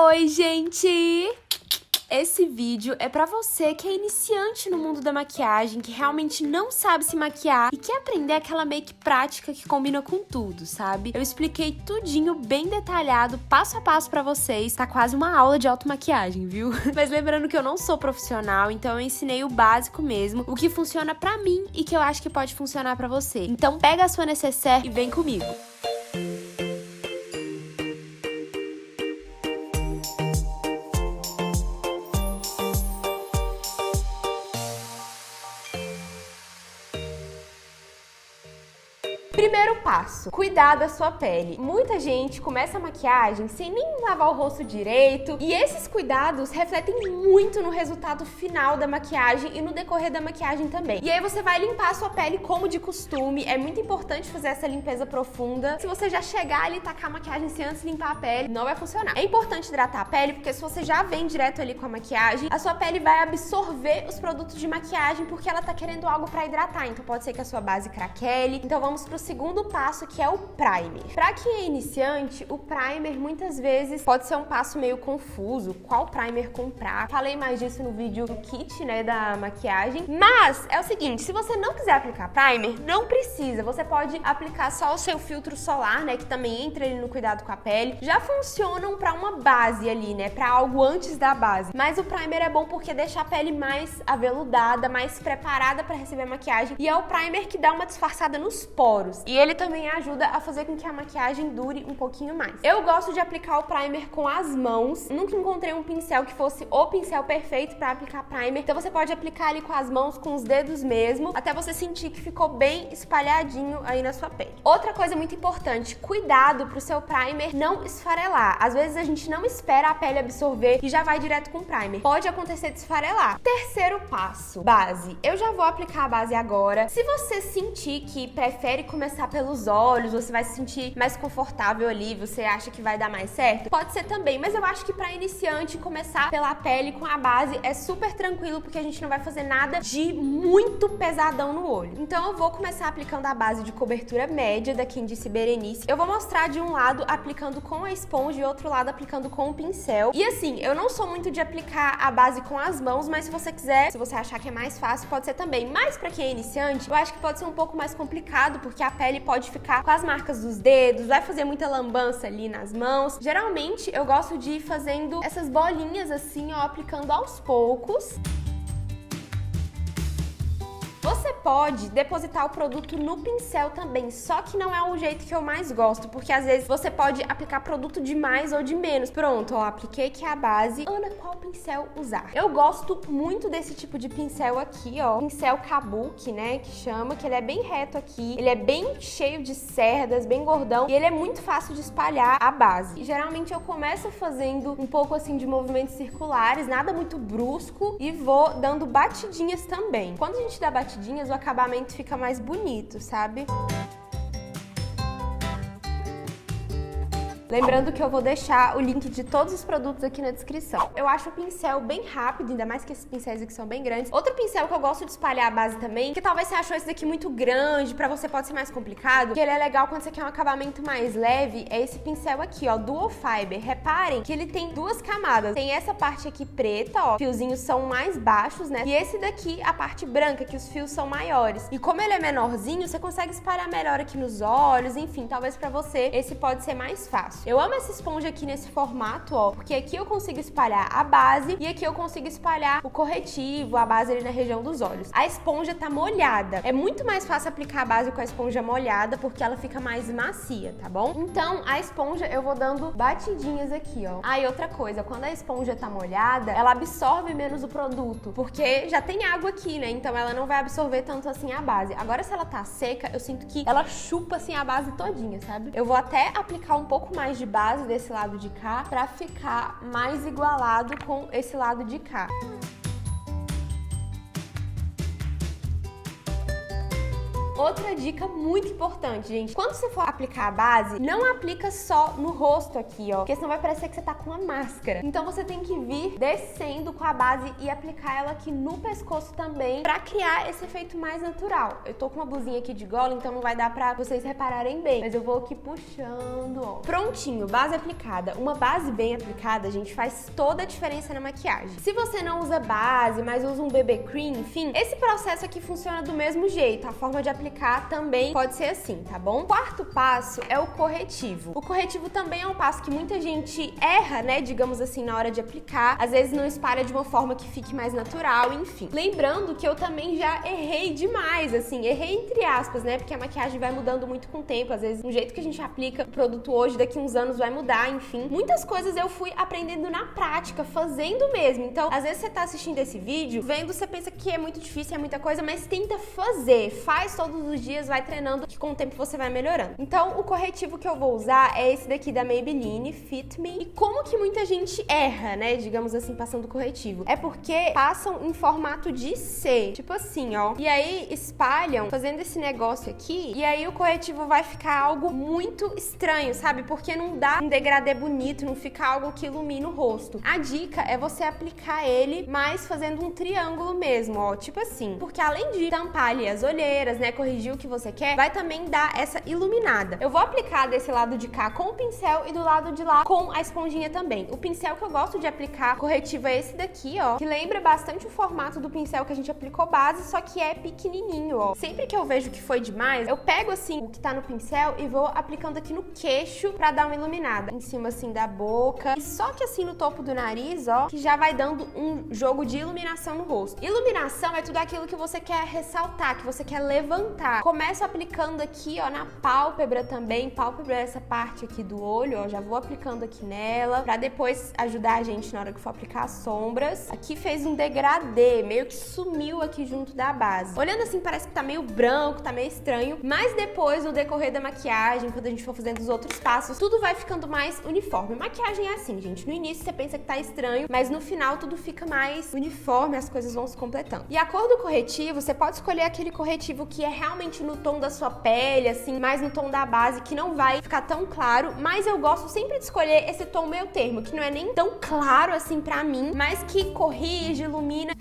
Oi, gente! Esse vídeo é pra você que é iniciante no mundo da maquiagem, que realmente não sabe se maquiar e quer aprender aquela make prática que combina com tudo, sabe? Eu expliquei tudinho, bem detalhado, passo a passo pra vocês. Tá quase uma aula de automaquiagem, viu? Mas lembrando que eu não sou profissional, então eu ensinei o básico mesmo, o que funciona pra mim e que eu acho que pode funcionar pra você. Então pega a sua necessaire e vem comigo! Primeiro passo, cuidar da sua pele. Muita gente começa a maquiagem sem nem lavar o rosto direito e esses cuidados refletem muito no resultado final da maquiagem e no decorrer da maquiagem também. E aí você vai limpar a sua pele como de costume, é muito importante fazer essa limpeza profunda. Se você já chegar ali e tacar a maquiagem sem antes limpar a pele, não vai funcionar. É importante hidratar a pele porque se você já vem direto ali com a maquiagem, a sua pele vai absorver os produtos de maquiagem porque ela tá querendo algo pra hidratar, então pode ser que a sua base craquele. Então vamos pro segundo passo, que é o primer. Pra quem é iniciante, o primer muitas vezes pode ser um passo meio confuso. Qual primer comprar? Falei mais disso no vídeo do kit, né, da maquiagem. Mas é o seguinte, se você não quiser aplicar primer, não precisa. Você pode aplicar só o seu filtro solar, né, que também entra ali no cuidado com a pele. Já funcionam pra uma base ali, né, pra algo antes da base. Mas o primer é bom porque deixa a pele mais aveludada, mais preparada pra receber a maquiagem. E é o primer que dá uma disfarçada nos poros. E ele também ajuda a fazer com que a maquiagem dure um pouquinho mais. Eu gosto de aplicar o primer com as mãos. Nunca encontrei um pincel que fosse o pincel perfeito pra aplicar primer. Então você pode aplicar ali com as mãos, com os dedos mesmo, até você sentir que ficou bem espalhadinho aí na sua pele. Outra coisa muito importante, cuidado pro seu primer não esfarelar. Às vezes a gente não espera a pele absorver e já vai direto com o primer. Pode acontecer de esfarelar. Terceiro passo, base. Eu já vou aplicar a base agora. Se você sentir que prefere começar pelos olhos, você vai se sentir mais confortável ali, você acha que vai dar mais certo, pode ser também, mas eu acho que pra iniciante começar pela pele com a base é super tranquilo, porque a gente não vai fazer nada de muito pesadão no olho. Então eu vou começar aplicando a base de cobertura média da Quem Disse Berenice. Eu vou mostrar de um lado aplicando com a esponja e outro lado aplicando com o pincel. E assim, eu não sou muito de aplicar a base com as mãos, mas se você quiser, se você achar que é mais fácil, pode ser também. Mas pra quem é iniciante, eu acho que pode ser um pouco mais complicado, porque a pele pode ficar com as marcas dos dedos, vai fazer muita lambança ali nas mãos. Geralmente eu gosto de ir fazendo essas bolinhas assim, ó, aplicando aos poucos. Você pode depositar o produto no pincel também, só que não é o jeito que eu mais gosto, porque às vezes você pode aplicar produto de mais ou de menos. Pronto, ó, apliquei aqui a base. Ana, qual pincel usar? Eu gosto muito desse tipo de pincel aqui, ó, pincel kabuki, né, que chama, que ele é bem reto aqui, ele é bem cheio de cerdas, bem gordão, e ele é muito fácil de espalhar a base. E, geralmente eu começo fazendo um pouco assim de movimentos circulares, nada muito brusco, e vou dando batidinhas também. Quando a gente dá batidinhas, o acabamento fica mais bonito, sabe? Lembrando que eu vou deixar o link de todos os produtos aqui na descrição. Eu acho o pincel bem rápido, ainda mais que esses pincéis aqui são bem grandes. Outro pincel que eu gosto de espalhar a base também, que talvez você achou esse daqui muito grande, pra você pode ser mais complicado, que ele é legal quando você quer um acabamento mais leve, é esse pincel aqui, ó, Dual Fiber. Reparem que ele tem duas camadas. Tem essa parte aqui preta, ó, fiozinhos são mais baixos, né? E esse daqui, a parte branca, que os fios são maiores. E como ele é menorzinho, você consegue espalhar melhor aqui nos olhos, enfim, talvez pra você esse pode ser mais fácil. Eu amo essa esponja aqui nesse formato, ó, porque aqui eu consigo espalhar a base e aqui eu consigo espalhar o corretivo, a base ali na região dos olhos. A esponja tá molhada. É muito mais fácil aplicar a base com a esponja molhada porque ela fica mais macia, tá bom? Então, a esponja eu vou dando batidinhas aqui, ó. Ah, e outra coisa, quando a esponja tá molhada, ela absorve menos o produto, porque já tem água aqui, né? Então ela não vai absorver tanto assim a base. Agora, se ela tá seca, eu sinto que ela chupa assim a base todinha, sabe? Eu vou até aplicar um pouco mais de base desse lado de cá pra ficar mais igualado com esse lado de cá. Outra dica muito importante, gente. Quando você for aplicar a base, não aplica só no rosto aqui, ó. Porque senão vai parecer que você tá com uma máscara. Então você tem que vir descendo com a base e aplicar ela aqui no pescoço também, pra criar esse efeito mais natural. Eu tô com uma blusinha aqui de gola, então não vai dar pra vocês repararem bem. Mas eu vou aqui puxando, ó. Prontinho, base aplicada. Uma base bem aplicada, gente, faz toda a diferença na maquiagem. Se você não usa base, mas usa um BB cream, enfim, esse processo aqui funciona do mesmo jeito. A forma de aplicar também pode ser assim, tá bom? Quarto passo é o corretivo. O corretivo também é um passo que muita gente erra, né, digamos assim, na hora de aplicar. Às vezes não espalha de uma forma que fique mais natural, enfim. Lembrando que eu também já errei demais, assim, errei entre aspas, né, porque a maquiagem vai mudando muito com o tempo. Às vezes, o jeito que a gente aplica o produto hoje, daqui uns anos vai mudar, enfim. Muitas coisas eu fui aprendendo na prática, fazendo mesmo. Então, às vezes você tá assistindo esse vídeo, vendo, você pensa que é muito difícil, é muita coisa, mas tenta fazer. Faz todos os dias, vai treinando, que com o tempo você vai melhorando. Então, o corretivo que eu vou usar é esse daqui da Maybelline, Fit Me. E como que muita gente erra, né, digamos assim, passando corretivo? É porque passam em formato de C, tipo assim, ó. E aí, espalham, fazendo esse negócio aqui, e aí o corretivo vai ficar algo muito estranho, sabe? Porque não dá um degradê bonito, não fica algo que ilumina o rosto. A dica é você aplicar ele mais fazendo um triângulo mesmo, ó, tipo assim. Porque além de tampar ali as olheiras, né, corrigir o que você quer, vai também dar essa iluminada. Eu vou aplicar desse lado de cá com o pincel e do lado de lá com a esponjinha também. O pincel que eu gosto de aplicar corretivo é esse daqui, ó, que lembra bastante o formato do pincel que a gente aplicou base, só que é pequenininho, ó. Sempre que eu vejo que foi demais, eu pego assim o que tá no pincel e vou aplicando aqui no queixo pra dar uma iluminada. Em cima assim da boca. E só que assim no topo do nariz, ó, que já vai dando um jogo de iluminação no rosto. Iluminação é tudo aquilo que você quer ressaltar, que você quer levantar. Começo aplicando aqui, ó, na pálpebra também. Pálpebra é essa parte aqui do olho, ó. Já vou aplicando aqui nela, pra depois ajudar a gente na hora que for aplicar as sombras. Aqui fez um degradê, meio que sumiu aqui junto da base. Olhando assim, parece que tá meio branco, tá meio estranho, mas depois, no decorrer da maquiagem, quando a gente for fazendo os outros passos, tudo vai ficando mais uniforme. Maquiagem é assim, gente. No início você pensa que tá estranho, mas no final tudo fica mais uniforme, as coisas vão se completando. E a cor do corretivo, você pode escolher aquele corretivo que é realmente no tom da sua pele, assim, mais no tom da base, que não vai ficar tão claro, mas eu gosto sempre de escolher esse tom meio termo, que não é nem tão claro assim pra mim, mas que corrige, ilumina.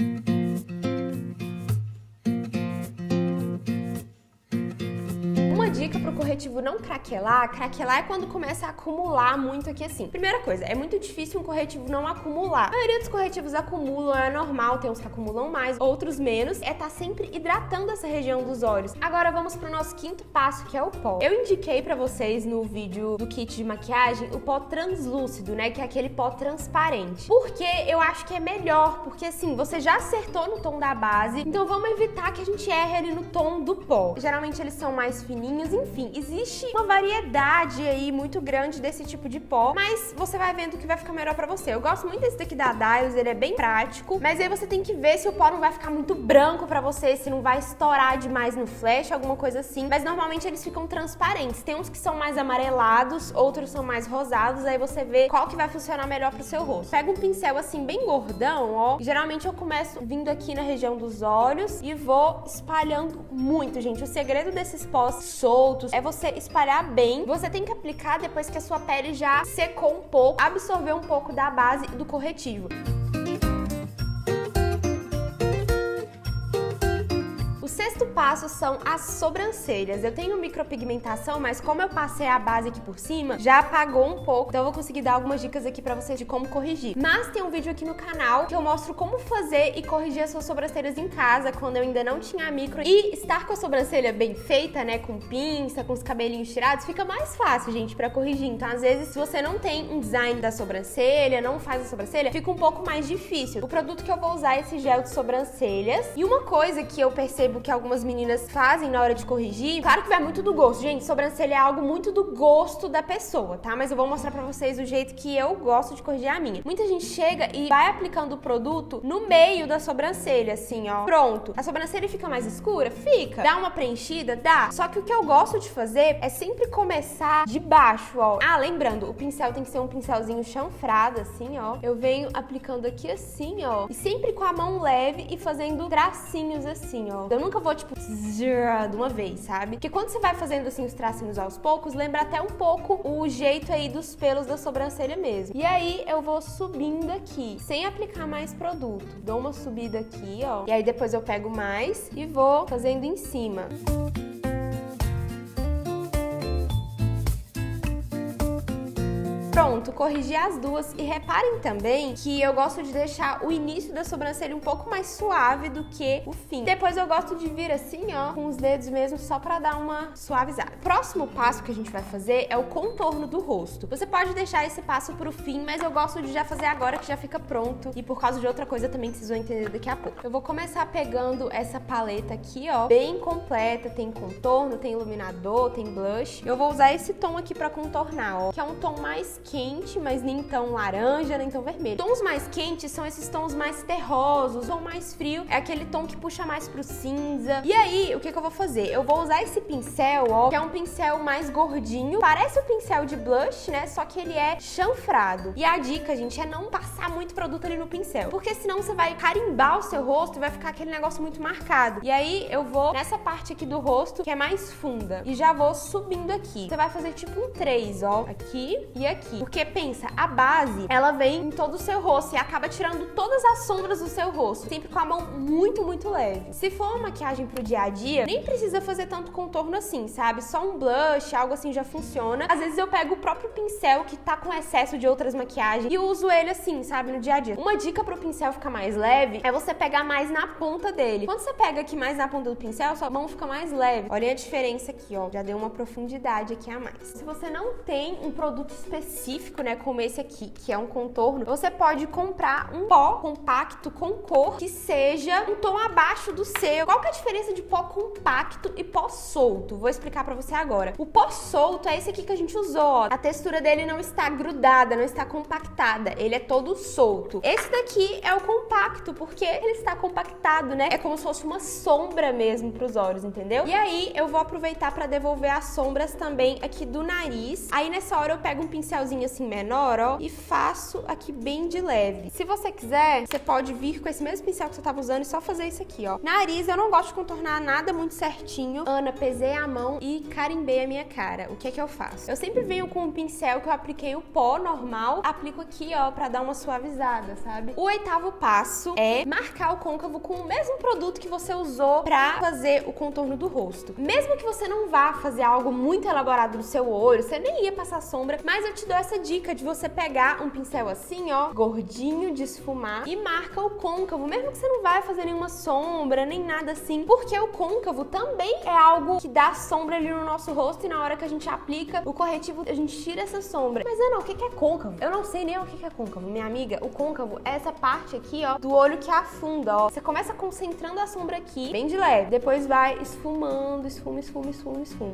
Uma dica pro corretivo não craquelar, craquelar é quando começa a acumular muito aqui assim. Primeira coisa, é muito difícil um corretivo não acumular. A maioria dos corretivos acumulam, é normal, tem uns que acumulam mais, outros menos. É tá sempre hidratando essa região dos olhos. Agora vamos pro nosso quinto passo, que é o pó. Eu indiquei pra vocês no vídeo do kit de maquiagem o pó translúcido, né, que é aquele pó transparente. Porque eu acho que é melhor, porque assim, você já acertou no tom da base, então vamos evitar que a gente erre ali no tom do pó. Geralmente eles são mais fininhos, enfim, existe uma variedade aí muito grande desse tipo de pó, mas você vai vendo que vai ficar melhor pra você. Eu gosto muito desse daqui da Dylos, ele é bem prático, mas aí você tem que ver se o pó não vai ficar muito branco pra você, se não vai estourar demais no flash, alguma coisa assim, mas normalmente eles ficam transparentes. Tem uns que são mais amarelados, outros são mais rosados, aí você vê qual que vai funcionar melhor pro seu rosto. Pega um pincel assim bem gordão, ó, geralmente eu começo vindo aqui na região dos olhos e vou espalhando muito, gente. O segredo desses pós soltos é você espalhar bem. Você tem que aplicar depois que a sua pele já secou um pouco, absorver um pouco da base e do corretivo. O sexto passo são as sobrancelhas. Eu tenho micropigmentação, mas como eu passei a base aqui por cima, já apagou um pouco, então eu vou conseguir dar algumas dicas aqui pra vocês de como corrigir. Mas tem um vídeo aqui no canal que eu mostro como fazer e corrigir as suas sobrancelhas em casa, quando eu ainda não tinha micro. E estar com a sobrancelha bem feita, né, com pinça, com os cabelinhos tirados, fica mais fácil, gente, pra corrigir. Então, às vezes, se você não tem um design da sobrancelha, não faz a sobrancelha, fica um pouco mais difícil. O produto que eu vou usar é esse gel de sobrancelhas. E uma coisa que eu percebo que algumas meninas fazem na hora de corrigir, claro que vai muito do gosto, gente, sobrancelha é algo muito do gosto da pessoa, tá? Mas eu vou mostrar pra vocês o jeito que eu gosto de corrigir a minha. Muita gente chega e vai aplicando o produto no meio da sobrancelha, assim, ó. Pronto. A sobrancelha fica mais escura? Fica. Dá uma preenchida? Dá. Só que o que eu gosto de fazer é sempre começar de baixo, ó. Ah, lembrando, o pincel tem que ser um pincelzinho chanfrado, assim, ó. Eu venho aplicando aqui assim, ó. E sempre com a mão leve e fazendo tracinhos assim, ó. Eu nunca vou, tipo, de uma vez, sabe? Porque quando você vai fazendo assim os tracinhos aos poucos, lembra até um pouco o jeito aí dos pelos da sobrancelha mesmo. E aí eu vou subindo aqui, sem aplicar mais produto. Dou uma subida aqui, ó. E aí depois eu pego mais e vou fazendo em cima. Pronto, corrigi as duas e reparem também que eu gosto de deixar o início da sobrancelha um pouco mais suave do que o fim. Depois eu gosto de vir assim, ó, com os dedos mesmo, só pra dar uma suavizada. Próximo passo que a gente vai fazer é o contorno do rosto. Você pode deixar esse passo pro fim, mas eu gosto de já fazer agora que já fica pronto e por causa de outra coisa também que vocês vão entender daqui a pouco. Eu vou começar pegando essa paleta aqui, ó, bem completa, tem contorno, tem iluminador, tem blush. Eu vou usar esse tom aqui pra contornar, ó, que é um tom mais quente, mas nem tão laranja, nem tão vermelho. Tons mais quentes são esses tons mais terrosos. O tom mais frio é aquele tom que puxa mais pro cinza. E aí, o que eu vou fazer? Eu vou usar esse pincel, ó, que é um pincel mais gordinho. Parece o pincel de blush, né? Só que ele é chanfrado. E a dica, gente, é não passar muito produto ali no pincel, porque senão você vai carimbar o seu rosto e vai ficar aquele negócio muito marcado. E aí, eu vou nessa parte aqui do rosto, que é mais funda, e já vou subindo aqui. Você vai fazer tipo um 3, ó, aqui e aqui. Porque pensa, a base, ela vem em todo o seu rosto e acaba tirando todas as sombras do seu rosto, sempre com a mão muito, muito leve. Se for uma maquiagem pro dia a dia, nem precisa fazer tanto contorno assim, sabe? Só um blush, algo assim já funciona. Às vezes eu pego o próprio pincel que tá com excesso de outras maquiagens e uso ele assim, sabe? No dia a dia. Uma dica pro pincel ficar mais leve é você pegar mais na ponta dele. Quando você pega aqui mais na ponta do pincel, sua mão fica mais leve. Olha a diferença aqui, ó. Já deu uma profundidade aqui a mais. Se você não tem um produto específico, né, como esse aqui, que é um contorno, você pode comprar um pó compacto com cor que seja um tom abaixo do seu. Qual que é a diferença de pó compacto e pó solto? Vou explicar pra você agora. O pó solto é esse aqui que a gente usou, ó. A textura dele não está grudada, não está compactada, ele é todo solto. Esse daqui é o compacto, porque ele está compactado, né? É como se fosse uma sombra mesmo pros olhos, entendeu? E aí, eu vou aproveitar pra devolver as sombras também aqui do nariz. Aí, nessa hora, eu pego um pincelzinho assim menor, ó, e faço aqui bem de leve. Se você quiser, você pode vir com esse mesmo pincel que você tava usando e só fazer isso aqui, ó. Nariz, eu não gosto de contornar nada muito certinho. Ana, pesei a mão e carimbei a minha cara. O que é que eu faço? Eu sempre venho com um pincel que eu apliquei o pó normal, aplico aqui, ó, pra dar uma suavizada, sabe? O 8º passo é marcar o côncavo com o mesmo produto que você usou pra fazer o contorno do rosto. Mesmo que você não vá fazer algo muito elaborado no seu olho, você nem ia passar sombra, mas eu te dou essa dica de você pegar um pincel assim, ó, gordinho, de esfumar e marca o côncavo, mesmo que você não vai fazer nenhuma sombra, nem nada assim, porque o côncavo também é algo que dá sombra ali no nosso rosto e na hora que a gente aplica o corretivo, a gente tira essa sombra. Mas Ana, o que é côncavo? Eu não sei nem o que é côncavo, minha amiga. O côncavo é essa parte aqui, ó, do olho que afunda, ó. Você começa concentrando a sombra aqui, bem de leve, depois vai esfumando, esfuma, esfuma, esfuma, esfuma.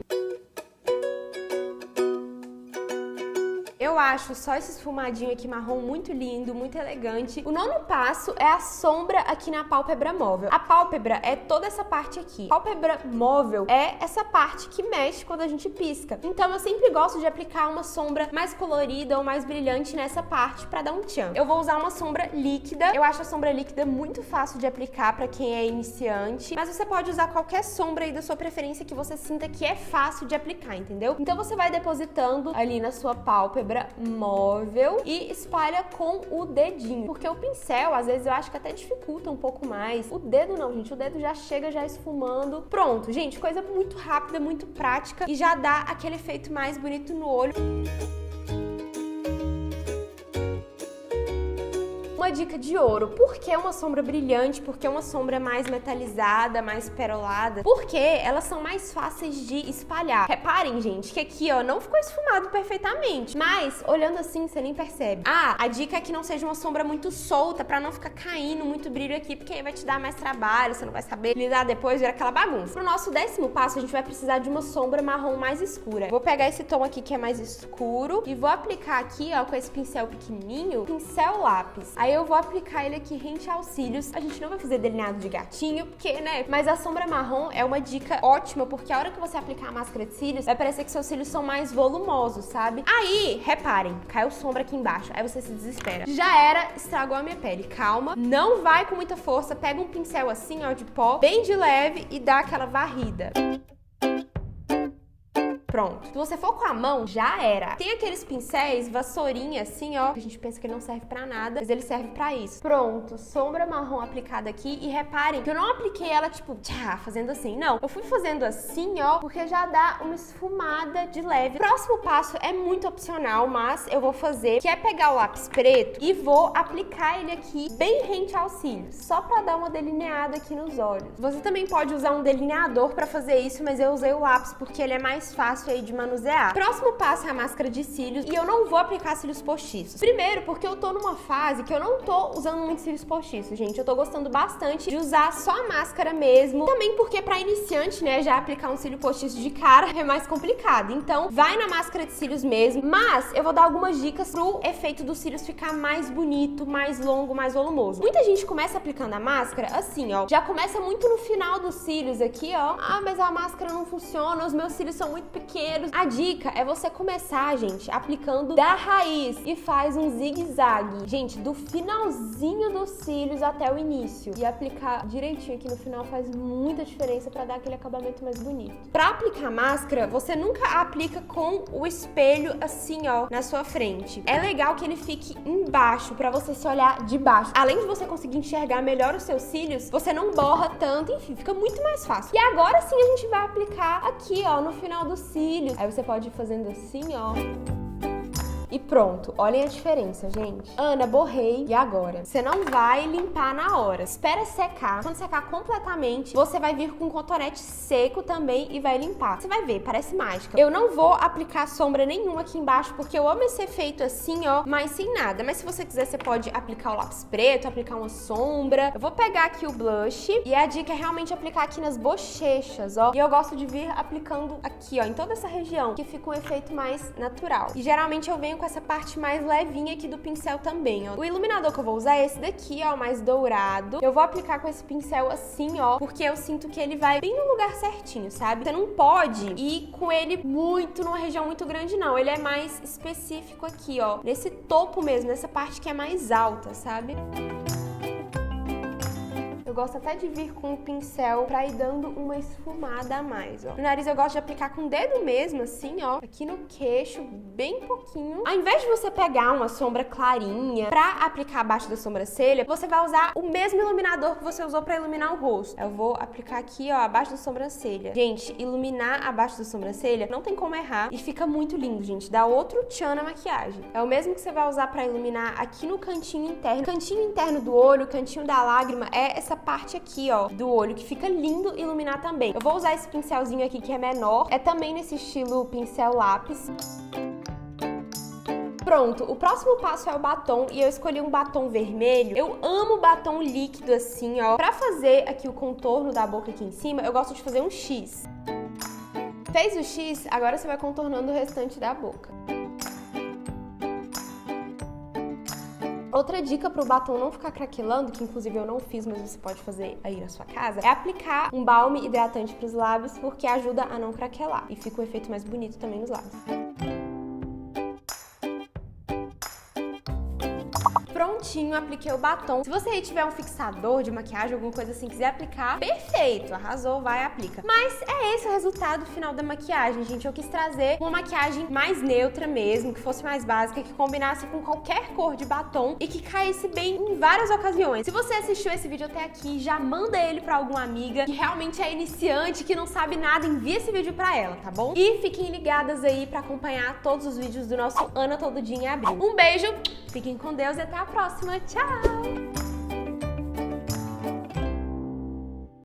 Eu acho só esse esfumadinho aqui marrom muito lindo, muito elegante. O 9º passo é a sombra aqui na pálpebra móvel. A pálpebra é toda essa parte aqui. A pálpebra móvel é essa parte que mexe quando a gente pisca. Então eu sempre gosto de aplicar uma sombra mais colorida ou mais brilhante nessa parte pra dar um tchan. Eu vou usar uma sombra líquida. Eu acho a sombra líquida muito fácil de aplicar pra quem é iniciante, mas você pode usar qualquer sombra aí da sua preferência que você sinta que é fácil de aplicar, entendeu? Então você vai depositando ali na sua pálpebra móvel e espalha com o dedinho, porque o pincel às vezes eu acho que até dificulta um pouco mais. O dedo não, gente, o dedo já chega já esfumando. Pronto, gente, coisa muito rápida, muito prática e já dá aquele efeito mais bonito no olho. Uma dica de ouro. Por que uma sombra brilhante? Por que uma sombra mais metalizada, mais perolada? Porque elas são mais fáceis de espalhar. Reparem, gente, que aqui, ó, não ficou esfumado perfeitamente, mas olhando assim, você nem percebe. Ah, a dica é que não seja uma sombra muito solta, pra não ficar caindo muito brilho aqui, porque aí vai te dar mais trabalho, você não vai saber lidar depois, vira aquela bagunça. No nosso 10º passo, a gente vai precisar de uma sombra marrom mais escura. Vou pegar esse tom aqui que é mais escuro e vou aplicar aqui, ó, com esse pincel pequenininho, pincel lápis. Aí Aí eu vou aplicar ele aqui rente aos cílios. A gente não vai fazer delineado de gatinho, porque, né? Mas a sombra marrom é uma dica ótima, porque a hora que você aplicar a máscara de cílios, vai parecer que seus cílios são mais volumosos, sabe? Aí, reparem, caiu sombra aqui embaixo. Aí você se desespera. Já era, estragou a minha pele. Calma, não vai com muita força. Pega um pincel assim, ó, de pó, bem de leve e dá aquela varrida. Pronto. Se você for com a mão, já era. Tem aqueles pincéis, vassourinha assim, ó, que a gente pensa que ele não serve pra nada, mas ele serve pra isso. Pronto, sombra marrom aplicada aqui. E reparem que eu não apliquei ela, tipo, tchá, fazendo assim. Não, eu fui fazendo assim, ó, porque já dá uma esfumada de leve. O próximo passo é muito opcional, mas eu vou fazer, que é pegar o lápis preto e vou aplicar ele aqui bem rente aos cílios, só pra dar uma delineada aqui nos olhos. Você também pode usar um delineador pra fazer isso, mas eu usei o lápis porque ele é mais fácil aí de manusear. Próximo passo é a máscara de cílios e eu não vou aplicar cílios postiços. Primeiro, porque eu tô numa fase que eu não tô usando muito cílios postiços, gente. Eu tô gostando bastante de usar só a máscara mesmo. Também porque pra iniciante, né, já aplicar um cílio postiço de cara é mais complicado. Então, vai na máscara de cílios mesmo. Mas eu vou dar algumas dicas pro efeito dos cílios ficar mais bonito, mais longo, mais volumoso. Muita gente começa aplicando a máscara assim, ó. Já começa muito no final dos cílios aqui, ó. Ah, mas a máscara não funciona, os meus cílios são muito pequenos. A dica é você começar, gente, aplicando da raiz e faz um zigue-zague. Gente, do finalzinho dos cílios até o início. E aplicar direitinho aqui no final faz muita diferença pra dar aquele acabamento mais bonito. Pra aplicar máscara, você nunca aplica com o espelho assim, ó, na sua frente. É legal que ele fique embaixo pra você se olhar de baixo. Além de você conseguir enxergar melhor os seus cílios, você não borra tanto, enfim, fica muito mais fácil. E agora sim a gente vai aplicar aqui, ó, no final dos cílios. Aí você pode ir fazendo assim, ó. E pronto, olhem a diferença, gente. Ana, borrei. E agora? Você não vai limpar na hora. Espera secar. Quando secar completamente, você vai vir com um cotonete seco também e vai limpar. Você vai ver, parece mágica. Eu não vou aplicar sombra nenhuma aqui embaixo, porque eu amo esse efeito assim, ó, mas sem nada. Mas se você quiser, você pode aplicar o lápis preto, aplicar uma sombra. Eu vou pegar aqui o blush e a dica é realmente aplicar aqui nas bochechas, ó. E eu gosto de vir aplicando aqui, ó, em toda essa região, que fica um efeito mais natural. E geralmente eu venho com essa parte mais levinha aqui do pincel também, ó. O iluminador que eu vou usar é esse daqui, ó, mais dourado. Eu vou aplicar com esse pincel assim, ó, porque eu sinto que ele vai bem no lugar certinho, sabe? Você não pode ir com ele muito numa região muito grande, não. Ele é mais específico aqui, ó, nesse topo mesmo, nessa parte que é mais alta, sabe? Eu gosto até de vir com o pincel pra ir dando uma esfumada a mais, ó. No nariz eu gosto de aplicar com o dedo mesmo, assim, ó. Aqui no queixo, bem pouquinho. Ao invés de você pegar uma sombra clarinha pra aplicar abaixo da sobrancelha, você vai usar o mesmo iluminador que você usou pra iluminar o rosto. Eu vou aplicar aqui, ó, abaixo da sobrancelha. Gente, iluminar abaixo da sobrancelha não tem como errar e fica muito lindo, gente. Dá outro tchan na maquiagem. É o mesmo que você vai usar pra iluminar aqui no cantinho interno. Cantinho interno do olho, cantinho da lágrima, é essa parte aqui, ó, do olho, que fica lindo iluminar também. Eu vou usar esse pincelzinho aqui que é menor, é também nesse estilo pincel lápis. Pronto, o próximo passo é o batom e eu escolhi um batom vermelho. Eu amo batom líquido assim, ó. Pra fazer aqui o contorno da boca aqui em cima, eu gosto de fazer um X. Fez o X, agora você vai contornando o restante da boca. Outra dica pro batom não ficar craquelando, que inclusive eu não fiz, mas você pode fazer aí na sua casa, é aplicar um balme hidratante pros lábios, porque ajuda a não craquelar. E fica um efeito mais bonito também nos lábios. Prontinho, apliquei o batom. Se você aí tiver um fixador de maquiagem, alguma coisa assim, quiser aplicar, perfeito, arrasou, vai, aplica. Mas é esse o resultado final da maquiagem, gente. Eu quis trazer uma maquiagem mais neutra mesmo, que fosse mais básica, que combinasse com qualquer cor de batom e que caísse bem em várias ocasiões. Se você assistiu esse vídeo até aqui, já manda ele pra alguma amiga que realmente é iniciante, que não sabe nada, envia esse vídeo pra ela, tá bom? E fiquem ligadas aí pra acompanhar todos os vídeos do nosso Ana Todo Dia em Abril. Um beijo, fiquem com Deus e até a próxima. Tchau!